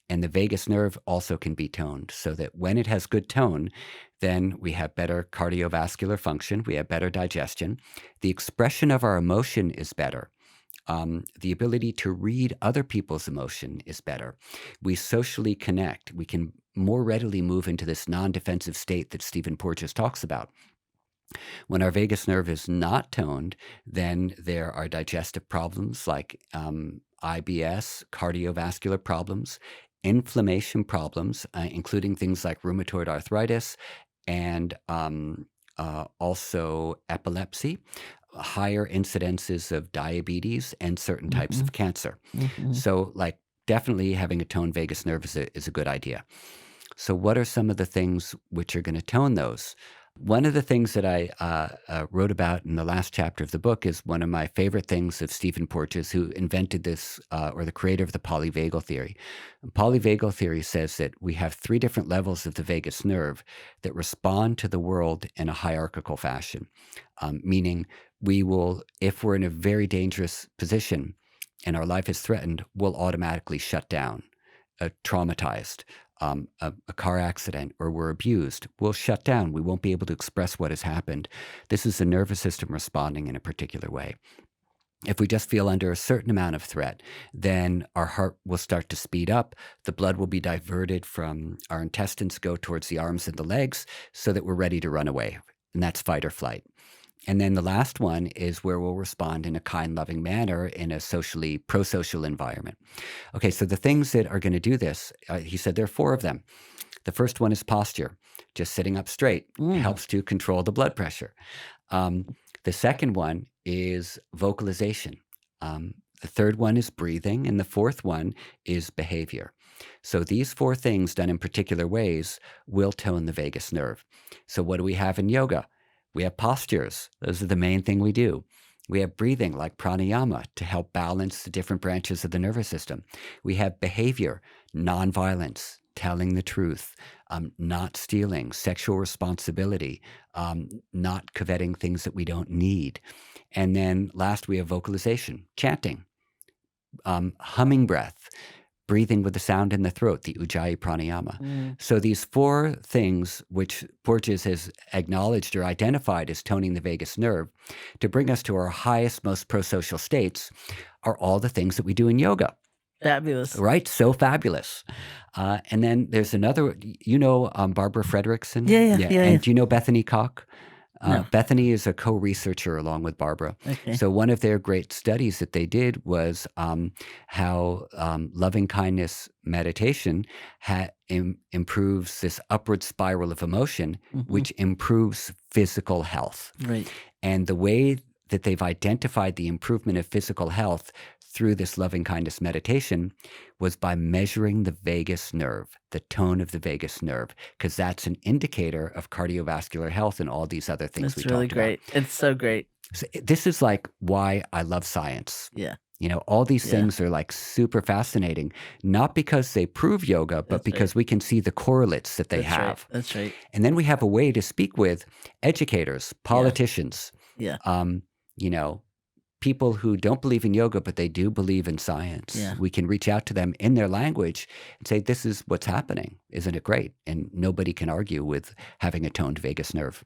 Speaker 6: And the vagus nerve also can be toned so that when it has good tone, then we have better cardiovascular function, we have better digestion. The expression of our emotion is better. The ability to read other people's emotion is better. We socially connect. We can more readily move into this non-defensive state that Stephen Porges talks about. When our vagus nerve is not toned, then there are digestive problems like IBS, cardiovascular problems, inflammation problems, including things like rheumatoid arthritis and also epilepsy, higher incidences of diabetes, and certain types of cancer. So like definitely having a toned vagus nerve is a good idea. So what are some of the things which are going to tone those? One of the things that I wrote about in the last chapter of the book is one of my favorite things of Stephen Porges, who invented this, or the creator of the polyvagal theory. Polyvagal theory says that we have 3 different levels of the vagus nerve that respond to the world in a hierarchical fashion, meaning we will, if we're in a very dangerous position and our life is threatened, we'll automatically shut down, traumatized. A car accident or we're abused, we'll shut down. We won't be able to express what has happened. This is the nervous system responding in a particular way. If we just feel under a certain amount of threat, then our heart will start to speed up. The blood will be diverted from our intestines, go towards the arms and the legs so that we're ready to run away. And that's fight or flight. And then the last one is where we'll respond in a kind, loving manner in a socially pro-social environment. Okay, so the things that are going to do this, he said there are 4 of them. The first one is posture. Just sitting up straight helps to control the blood pressure. The second one is vocalization. The third one is breathing. And the fourth one is behavior. So these 4 things done in particular ways will tone the vagus nerve. So what do we have in yoga? We have postures. Those are the main thing we do. We have breathing like pranayama to help balance the different branches of the nervous system. We have behavior, nonviolence, telling the truth, not stealing, sexual responsibility, not coveting things that we don't need. And then last, we have vocalization, chanting, humming breath, breathing with the sound in the throat, the Ujjayi pranayama. So these 4 things which Porges has acknowledged or identified as toning the vagus nerve to bring us to our highest, most pro-social states are all the things that we do in yoga.
Speaker 5: Fabulous.
Speaker 6: Right? So fabulous. And then there's another, Barbara Fredrickson?
Speaker 5: Yeah.
Speaker 6: And do you know Bethany Koch?
Speaker 5: No.
Speaker 6: Bethany is a co-researcher along with Barbara.
Speaker 5: Okay.
Speaker 6: So one of their great studies that they did was how loving kindness meditation improves this upward spiral of emotion, which improves physical health.
Speaker 5: Right.
Speaker 6: And the way that they've identified the improvement of physical health through this loving kindness meditation was by measuring the vagus nerve, the tone of the vagus nerve, because that's an indicator of cardiovascular health and all these other things we talked about.
Speaker 5: That's really great. It's so great.
Speaker 6: So this is like why I love science.
Speaker 5: Yeah.
Speaker 6: All these things are like super fascinating, not because they prove yoga, but because we can see the correlates that they have.
Speaker 5: Right. That's right.
Speaker 6: And then we have a way to speak with educators, politicians,
Speaker 5: Yeah.
Speaker 6: people who don't believe in yoga, but they do believe in science.
Speaker 5: Yeah.
Speaker 6: We can reach out to them in their language and say, this is what's happening. Isn't it great? And nobody can argue with having a toned vagus nerve.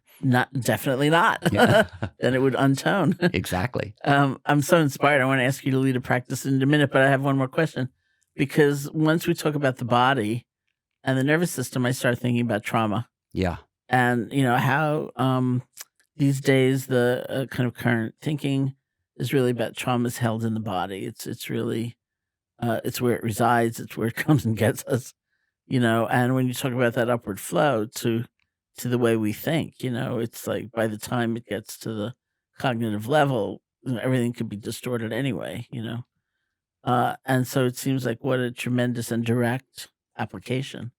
Speaker 5: Definitely not.
Speaker 6: Yeah.
Speaker 5: Then it would untone.
Speaker 6: Exactly.
Speaker 5: I'm so inspired. I want to ask you to lead a practice in a minute, but I have one more question. Because once we talk about the body and the nervous system, I start thinking about trauma.
Speaker 6: Yeah.
Speaker 5: And, how these days the kind of current thinking is really about traumas held in the body. It's really, it's where it resides. It's where it comes and gets us, and when you talk about that upward flow to the way we think, it's like by the time it gets to the cognitive level, everything could be distorted anyway, and so it seems like what a tremendous and direct application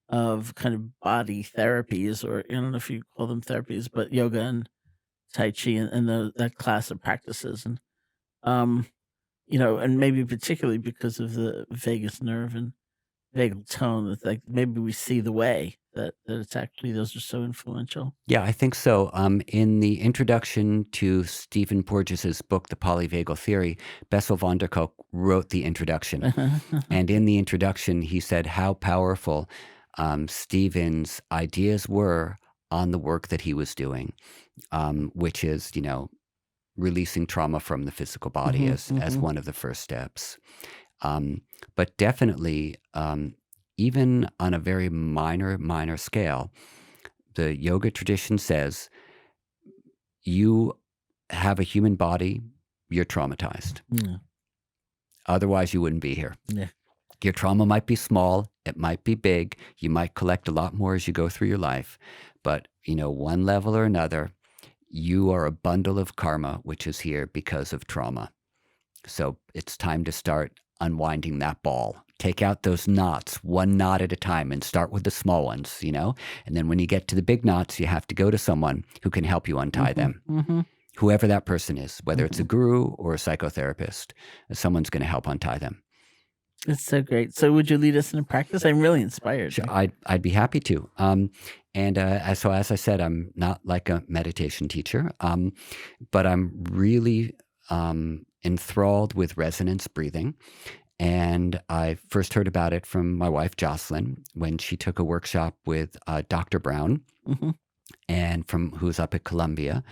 Speaker 5: of kind of body therapies, or I don't know if you call them therapies, but yoga and Tai Chi and that class of practices. And, and maybe particularly because of the vagus nerve and vagal tone, that like maybe we see the way that it's actually, those are so influential.
Speaker 6: Yeah, I think so. In the introduction to Stephen Porges's book, The Polyvagal Theory, Bessel van der Kolk wrote the introduction. And in the introduction, he said how powerful Stephen's ideas were on the work that he was doing, which is, releasing trauma from the physical body as one of the first steps. But definitely, even on a very minor scale, the yoga tradition says you have a human body, you're traumatized.
Speaker 5: Yeah.
Speaker 6: Otherwise, you wouldn't be here.
Speaker 5: Yeah.
Speaker 6: Your trauma might be small, it might be big, you might collect a lot more as you go through your life, but, one level or another, you are a bundle of karma, which is here because of trauma. So it's time to start unwinding that ball. Take out those knots, one knot at a time, and start with the small ones, and then when you get to the big knots, you have to go to someone who can help you untie them. Whoever that person is, whether it's a guru or a psychotherapist, someone's going to help untie them.
Speaker 5: It's so great. So would you lead us in a practice? I'm really inspired.
Speaker 6: Sure, I'd be happy to. So as I said, I'm not like a meditation teacher, but I'm really enthralled with resonance breathing. And I first heard about it from my wife, Jocelyn, when she took a workshop with Dr. Brown, and who's up at Columbia.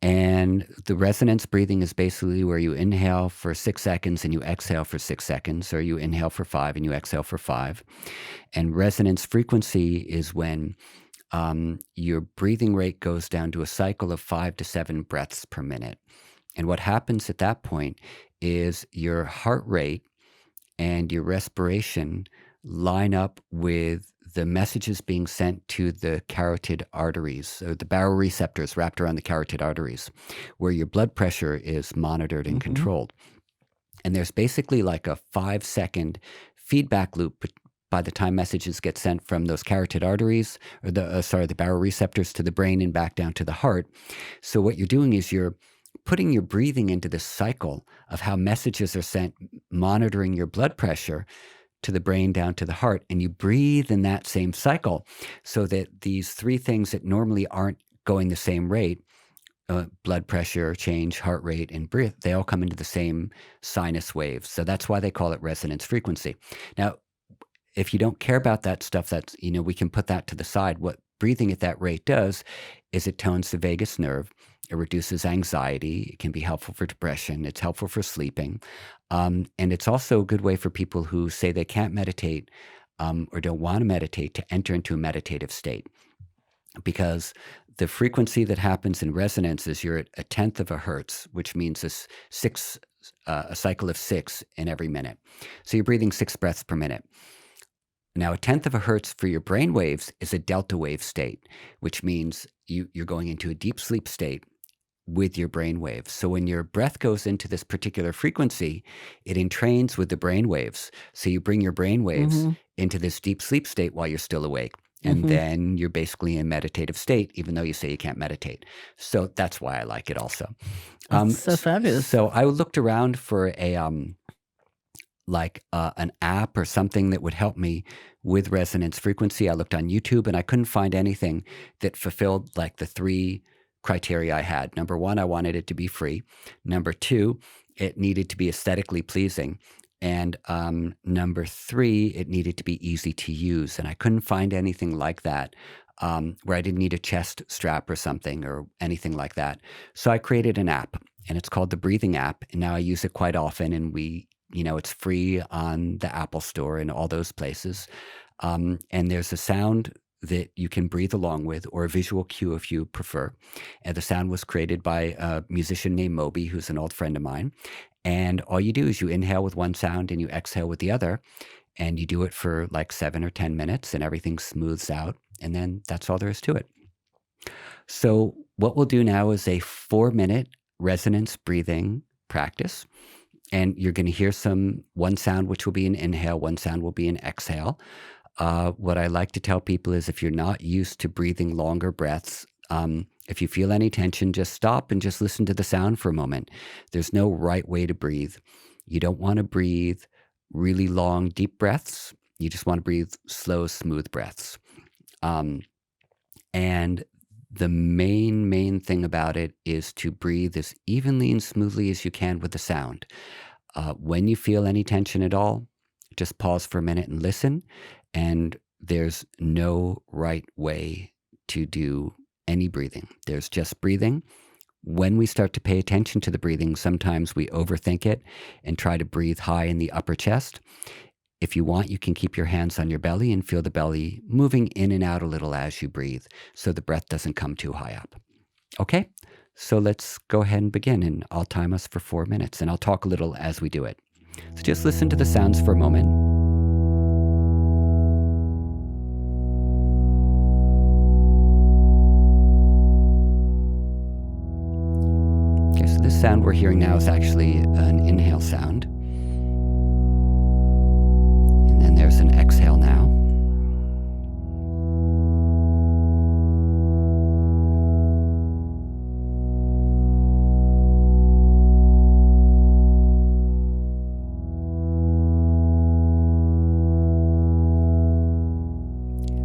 Speaker 6: And the resonance breathing is basically where you inhale for 6 seconds and you exhale for 6 seconds, or you inhale for 5 and you exhale for 5. And resonance frequency is when your breathing rate goes down to a cycle of 5 to 7 breaths per minute. And what happens at that point is your heart rate and your respiration line up with the messages being sent to the carotid arteries, or the baroreceptors wrapped around the carotid arteries, where your blood pressure is monitored and controlled. And there's basically like a 5-second feedback loop by the time messages get sent from those carotid arteries, or the baroreceptors to the brain and back down to the heart. So what you're doing is you're putting your breathing into this cycle of how messages are sent, monitoring your blood pressure to the brain down to the heart, and you breathe in that same cycle so that these three things that normally aren't going the same rate, blood pressure change, heart rate, and breath, they all come into the same sinus waves. So that's why they call it resonance frequency. Now, if you don't care about that stuff, that's, we can put that to the side. What breathing at that rate does is it tones the vagus nerve. It reduces anxiety. It can be helpful for depression. It's helpful for sleeping. And it's also a good way for people who say they can't meditate or don't want to meditate to enter into a meditative state. Because the frequency that happens in resonance is you're at 1/10 of a hertz, which means a cycle of 6 in every minute. So you're breathing 6 breaths per minute. Now, 1/10 of a hertz for your brain waves is a delta wave state, which means you're going into a deep sleep state with your brain waves. So when your breath goes into this particular frequency, it entrains with the brain waves. So you bring your brain waves into this deep sleep state while you're still awake. And then you're basically in meditative state, even though you say you can't meditate. So that's why I like it also.
Speaker 5: That's so fabulous.
Speaker 6: So I looked around for an app or something that would help me with resonance frequency. I looked on YouTube and I couldn't find anything that fulfilled like the 3 criteria I had. Number one, I wanted it to be free. Number two, it needed to be aesthetically pleasing. And number three, it needed to be easy to use. And I couldn't find anything like that where I didn't need a chest strap or something or anything like that. So I created an app, and it's called the Breathing app. And now I use it quite often, and it's free on the Apple Store and all those places. And there's a sound that you can breathe along with, or a visual cue if you prefer. And the sound was created by a musician named Moby, who's an old friend of mine. And all you do is you inhale with one sound and you exhale with the other. And you do it for like 7 or 10 minutes and everything smooths out. And then that's all there is to it. So what we'll do now is a 4-minute resonance breathing practice. And you're going to hear one sound, which will be an inhale, one sound will be an exhale. What I like to tell people is if you're not used to breathing longer breaths, if you feel any tension, just stop and just listen to the sound for a moment. There's no right way to breathe. You don't want to breathe really long, deep breaths. You just want to breathe slow, smooth breaths. And the main thing about it is to breathe as evenly and smoothly as you can with the sound. When you feel any tension at all, just pause for a minute and listen. And there's no right way to do any breathing. There's just breathing. When we start to pay attention to the breathing, sometimes we overthink it and try to breathe high in the upper chest. If you want, you can keep your hands on your belly and feel the belly moving in and out a little as you breathe, so the breath doesn't come too high up. Okay, so let's go ahead and begin, and I'll time us for 4 minutes, and I'll talk a little as we do it. So just listen to the sounds for a moment. Okay, so this sound we're hearing now is actually an inhale sound. And then there's an exhale now.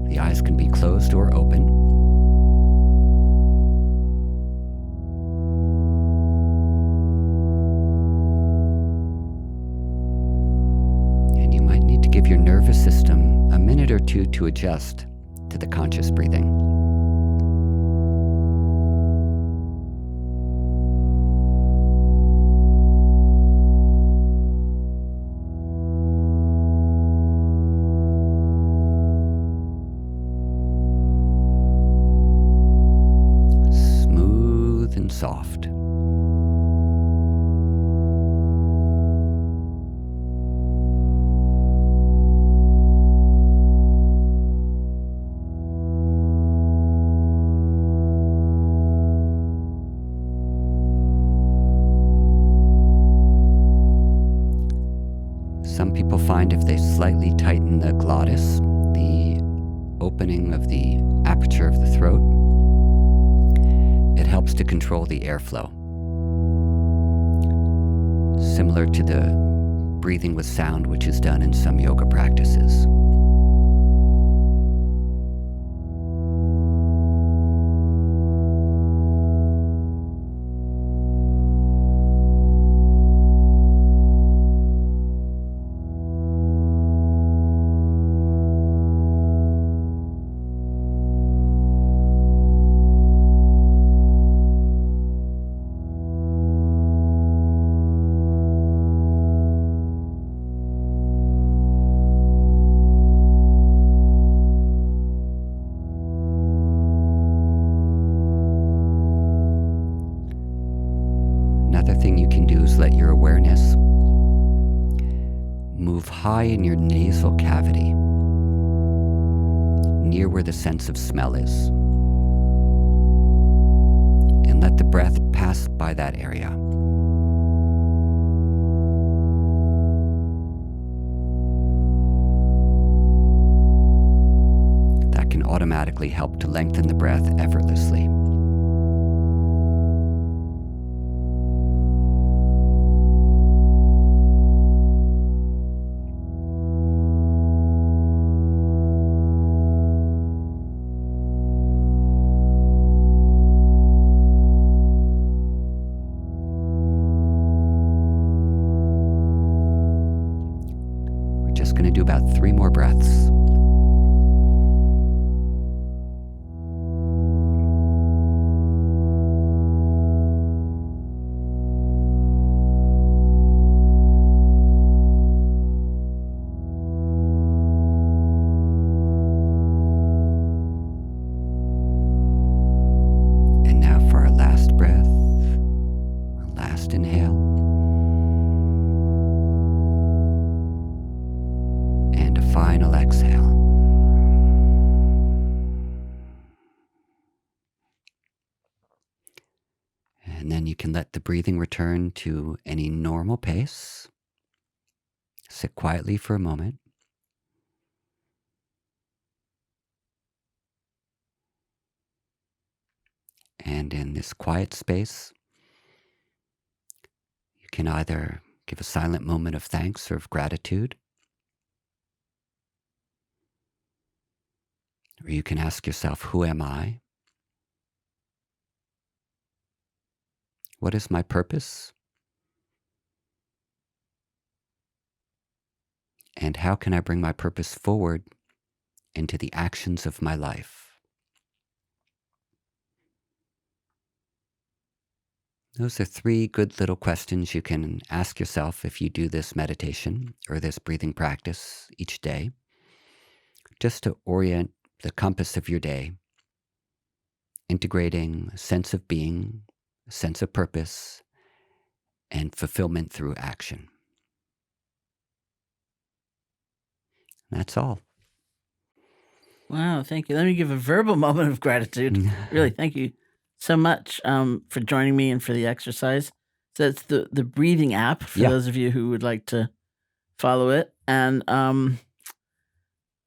Speaker 6: The eyes can be closed or open. And you might need to give your nervous system a minute or two to adjust to the conscious breathing. Soft. Some people find if they slightly tighten the glottis, the opening of the aperture of the throat, it helps to control the airflow. Similar to the breathing with sound, which is done in some yoga practices. Another thing you can do is let your awareness move high in your nasal cavity, near where the sense of smell is, and let the breath pass by that area. That can automatically help to lengthen the breath effortlessly. to do about 3 more breaths. Inhale. And a final exhale. And then you can let the breathing return to any normal pace. Sit quietly for a moment. And in this quiet space, you can either give a silent moment of thanks or of gratitude, or you can ask yourself, who am I? What is my purpose? And how can I bring my purpose forward into the actions of my life? Those are 3 good little questions you can ask yourself if you do this meditation or this breathing practice each day, just to orient the compass of your day, integrating a sense of being, a sense of purpose, and fulfillment through action. That's all.
Speaker 5: Wow, thank you. Let me give a verbal moment of gratitude. Really, thank you so much for joining me and for the exercise. So it's the breathing app for those of you who would like to follow it. And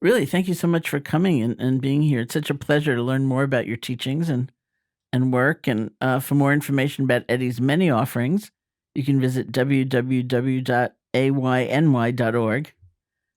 Speaker 5: really, thank you so much for coming and being here. It's such a pleasure to learn more about your teachings and work. And for more information about Eddie's many offerings, you can visit www.ayny.org.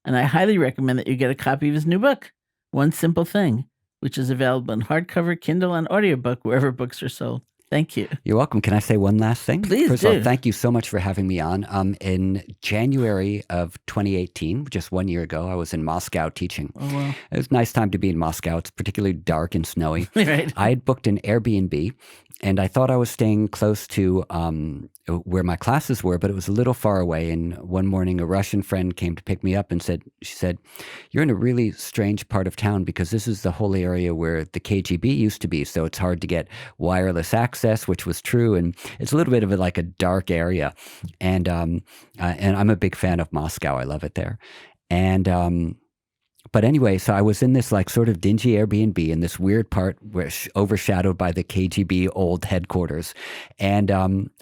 Speaker 5: And I highly recommend that you get a copy of his new book, One Simple Thing, which is available in hardcover, Kindle, and audiobook wherever books are sold. Thank you.
Speaker 6: You're welcome. Can I say one last thing?
Speaker 5: Please
Speaker 6: First
Speaker 5: do.
Speaker 6: of all, thank you so much for having me on. In January of 2018, just 1 year ago, I was in Moscow teaching.
Speaker 5: Oh, wow.
Speaker 6: It was a nice time to be in Moscow. It's particularly dark and snowy.
Speaker 5: Right.
Speaker 6: I had booked an Airbnb, and I thought I was staying close to where my classes were, but it was a little far away. And one morning, a Russian friend came to pick me up and she said, "You're in a really strange part of town because this is the whole area where the KGB used to be. So it's hard to get wireless access," which was true. And it's a little bit of like a dark area. And I'm a big fan of Moscow. I love it there. But anyway, so I was in this like sort of dingy Airbnb in this weird part where overshadowed by the KGB old headquarters. And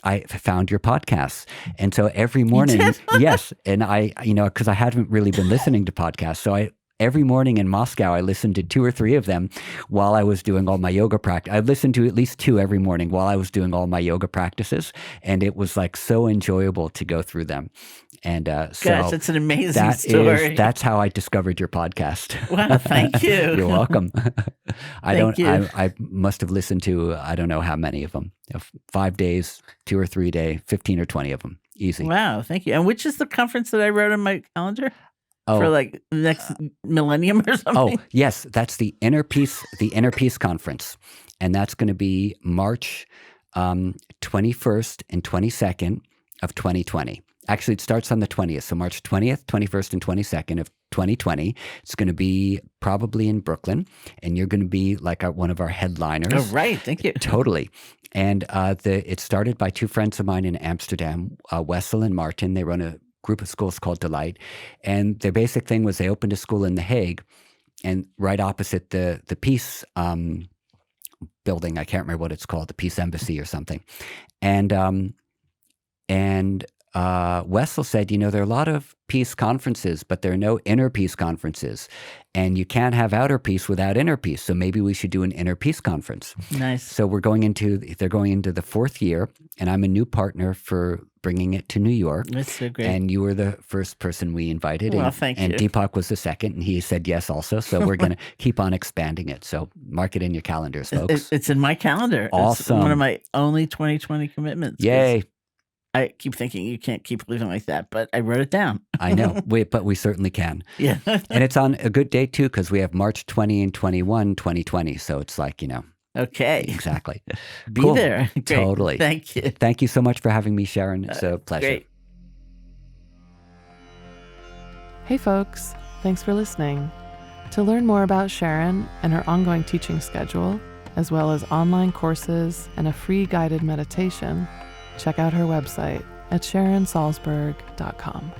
Speaker 6: I found your podcasts. And so every morning, yes. And because I hadn't really been listening to podcasts. So every morning in Moscow, I listened to 2 or 3 of them while I was doing all my yoga practice. I listened to at least 2 every morning while I was doing all my yoga practices. And it was like so enjoyable to go through them. And
Speaker 5: Gosh, that's an amazing story.
Speaker 6: That's how I discovered your podcast.
Speaker 5: Wow, thank you.
Speaker 6: You're welcome.
Speaker 5: Thank you.
Speaker 6: I must have listened to, I don't know how many of them. 5 days, 2 or 3 days, 15 or 20 of them. Easy.
Speaker 5: Wow, thank you. And which is the conference that I wrote on my calendar?
Speaker 6: Oh,
Speaker 5: for like the next millennium or something?
Speaker 6: Oh, yes. That's the Inner Peace Conference. And that's going to be March 21st and 22nd of 2020. Actually, it starts on the 20th. So March 20th, 21st, and 22nd of 2020. It's going to be probably in Brooklyn. And you're going to be like one of our headliners.
Speaker 5: Oh, right. Thank you.
Speaker 6: Totally. And it started by 2 friends of mine in Amsterdam, Wessel and Martin. They run a group of schools called Delight. And their basic thing was they opened a school in The Hague and right opposite the Peace building. I can't remember what it's called, the Peace Embassy or something. And Wessel said, there are a lot of peace conferences, but there are no inner peace conferences. And you can't have outer peace without inner peace. So maybe we should do an inner peace conference.
Speaker 5: Nice.
Speaker 6: So they're going into the 4th year, and I'm a new partner for bringing it to New York.
Speaker 5: That's so great.
Speaker 6: And you were the first person we invited.
Speaker 5: Well, thank you.
Speaker 6: And Deepak was the second, and he said yes also. So we're going to keep on expanding it. So mark it in your calendars, folks.
Speaker 5: It's in my calendar.
Speaker 6: Awesome.
Speaker 5: It's one of my only 2020 commitments.
Speaker 6: Yay.
Speaker 5: I keep thinking you can't keep living like that, but I wrote it down.
Speaker 6: I know, but we certainly can.
Speaker 5: Yeah.
Speaker 6: And it's on a good day, too, because we have March 20 and 21, 2020. So it's like,
Speaker 5: Okay.
Speaker 6: exactly.
Speaker 5: Be
Speaker 6: Cool.
Speaker 5: there. Great.
Speaker 6: Totally.
Speaker 5: Thank you.
Speaker 6: Thank you so much for having me, Sharon. It's a pleasure.
Speaker 5: Great.
Speaker 4: Hey folks, thanks for listening. To learn more about Sharon and her ongoing teaching schedule, as well as online courses and a free guided meditation, check out her website at sharonsalzberg.com.